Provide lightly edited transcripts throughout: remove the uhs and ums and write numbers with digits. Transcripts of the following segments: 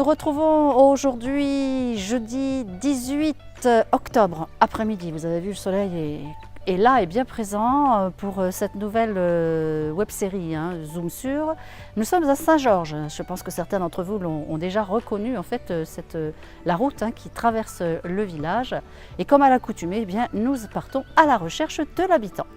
nous retrouvons aujourd'hui, jeudi 18 octobre, après-midi. Vous avez vu, le soleil est là et bien présent pour cette nouvelle web-série Zoom sur. Nous sommes à Saint-Georges. Je pense que certains d'entre vous ont déjà reconnu en fait la route qui traverse le village. Et comme à l'accoutumée, nous partons à la recherche de l'habitant.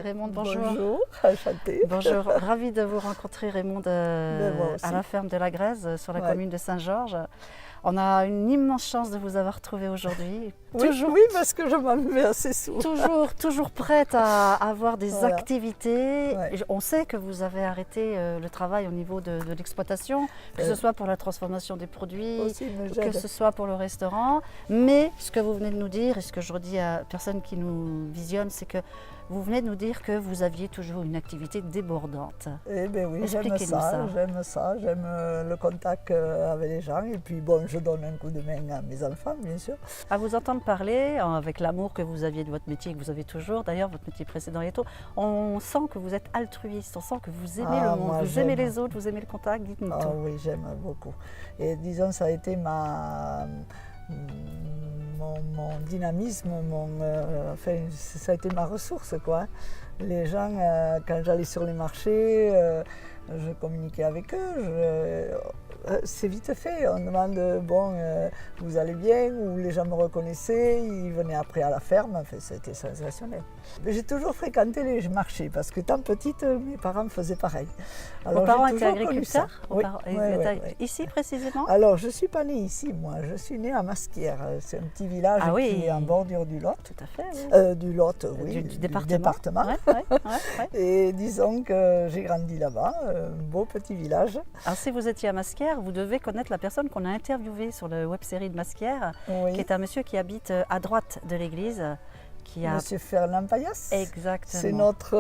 Raymond, bonjour. Bonjour, enchantée. Bonjour, ravie de vous rencontrer Raymond à la ferme de la Grèze sur la commune de Saint-Georges. On a une immense chance de vous avoir trouvé aujourd'hui. Oui, parce que je m'en mets assez souvent. Toujours prête à avoir des activités. On sait que vous avez arrêté le travail au niveau de l'exploitation, que ce soit pour la transformation des produits, que ce soit pour le restaurant. Mais ce que vous venez de nous dire, et ce que je redis à personne qui nous visionne, c'est que vous venez de nous dire que vous aviez toujours une activité débordante. Eh bien oui, j'aime ça, j'aime le contact avec les gens et puis bon, je donne un coup de main à mes enfants, bien sûr. À vous entendre parler, avec l'amour que vous aviez de votre métier et que vous avez toujours, d'ailleurs votre métier précédent et tout, on sent que vous êtes altruiste, on sent que vous aimez le monde, vous aimez les autres, vous aimez le contact, dites-nous tout. Oui, j'aime beaucoup. Et disons, ça a été mon dynamisme, ça a été ma ressource, quoi. Les gens, quand j'allais sur les marchés, je communiquais avec eux. C'est vite fait, on demande vous allez bien, ou les gens me reconnaissaient, ils venaient après à la ferme, enfin, ça a été sensationnel. J'ai toujours fréquenté les marchés parce que tant petite, mes parents faisaient pareil. Vos parents étaient agriculteurs? Oui. Ici précisément? Alors je ne suis pas née ici, moi, je suis née à Masquières, c'est un petit village qui est en bordure du Lot. Tout à fait. Du Lot, oui, du département. Et disons que j'ai grandi là-bas, un beau petit village. Alors si vous étiez à Masquières, vous devez connaître la personne qu'on a interviewée sur la web-série de Masquières, qui est un monsieur qui habite à droite de l'église. Monsieur Fernand Payas. Exactement. C'est notre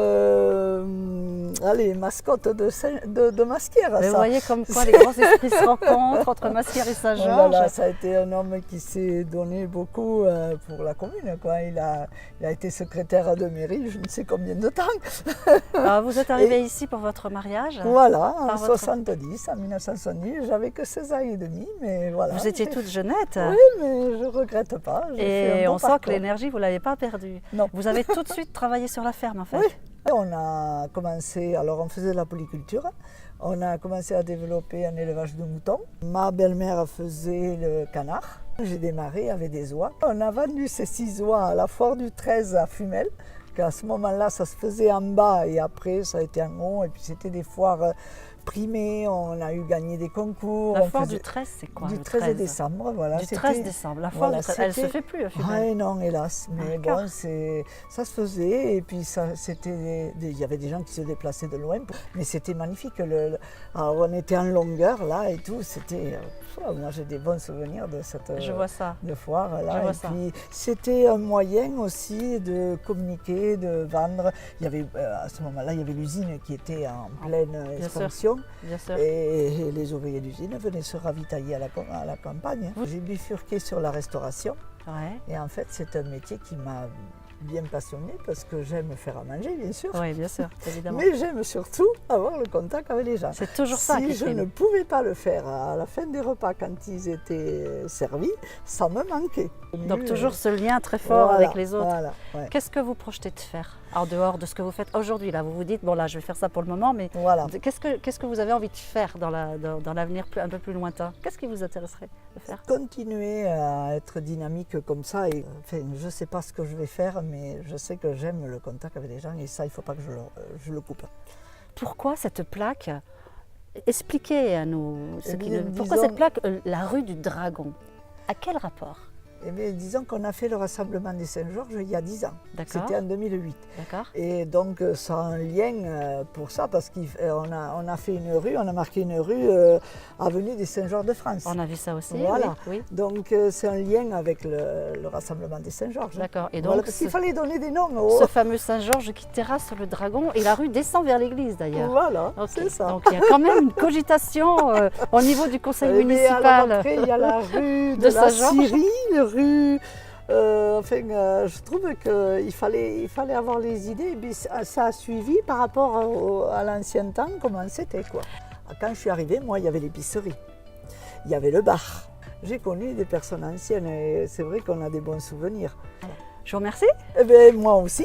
mascotte de Masquières. Vous voyez comme quoi les grands esprits se rencontrent entre Masquières et Saint-Georges. Voilà, ça a été un homme qui s'est donné beaucoup pour la commune, quoi. Il a été secrétaire de mairie, je ne sais combien de temps. Alors, vous êtes arrivé ici pour votre mariage? Voilà, en 1970, j'avais que 16 ans et demi, mais voilà. Vous étiez toute jeunette. Oui, mais je ne regrette pas. Et on sent que l'énergie, vous ne l'avez pas perdue. Non. Vous avez tout de suite travaillé sur la ferme, en fait? Oui. On a commencé, alors on faisait de la polyculture, on a commencé à développer un élevage de moutons. Ma belle-mère faisait le canard. J'ai démarré avec des oies. On a vendu ces 6 oies à la foire du 13 à Fumel. À ce moment-là, ça se faisait en bas et après, ça a été en haut. Et puis c'était des foires primées, on a eu gagné des concours. La foire du 13, c'est quoi? Du 13 décembre, voilà. Du 13 décembre, la foire du 13, elle ne se fait plus à Fumel. Oui, non, hélas. Mais bon, ça se faisait et puis il y avait des gens qui se déplaçaient de loin. Mais c'était magnifique. Alors, on était en longueur là et tout, c'était... moi j'ai des bons souvenirs de cette foire là. Puis c'était un moyen aussi de communiquer, de vendre. Il y avait, à ce moment-là, il y avait l'usine qui était en pleine expansion. Bien sûr. Et les ouvriers d'usine venaient se ravitailler à la campagne. J'ai bifurqué sur la restauration. Et en fait, c'est un métier qui m'a bien passionnée parce que j'aime faire à manger, bien sûr. Oui, bien sûr, évidemment. Mais j'aime surtout avoir le contact avec les gens. C'est toujours ça qui Si je ne pouvais pas le faire à la fin des repas quand ils étaient servis, ça me manquait. Donc toujours ce lien très fort avec les autres. Voilà, Qu'est-ce que vous projetez de faire en dehors de ce que vous faites aujourd'hui? Là, vous vous dites, bon là, je vais faire ça pour le moment, mais qu'est-ce que vous avez envie de faire dans l'avenir un peu plus lointain? Qu'est-ce qui vous intéresserait de faire? Continuer à être dynamique comme ça. Et, enfin, je ne sais pas ce que je vais faire, mais je sais que j'aime le contact avec les gens et ça, il ne faut pas que je le coupe. Pourquoi cette plaque? Expliquez à nous. Pourquoi cette plaque, la rue du Dragon? À quel rapport? Eh bien, disons qu'on a fait le rassemblement des Saint-Georges il y a 10 ans. D'accord. C'était en 2008. D'accord. Et donc, ça a un lien pour ça, parce qu'on a fait une rue, on a marqué une rue avenue des Saint-Georges de France. On a vu ça aussi. Voilà. Oui. Donc, c'est un lien avec le rassemblement des Saint-Georges. D'accord. Et donc, Voilà, parce qu'il fallait donner des noms. ce fameux Saint-Georges qui terrasse le dragon et la rue descend vers l'église d'ailleurs. Voilà, Ok. c'est ça. Donc il y a quand même une cogitation au niveau du conseil Mais municipal. alors après, il y a la rue de, de la Saint-Georges. Syrie, rue. Je trouve qu'il fallait avoir les idées. Mais ça a suivi par rapport à l'ancien temps, comment c'était, quoi. Quand je suis arrivée, moi, il y avait l'épicerie, il y avait le bar. J'ai connu des personnes anciennes et c'est vrai qu'on a des bons souvenirs. Je vous remercie. Eh bien, moi aussi.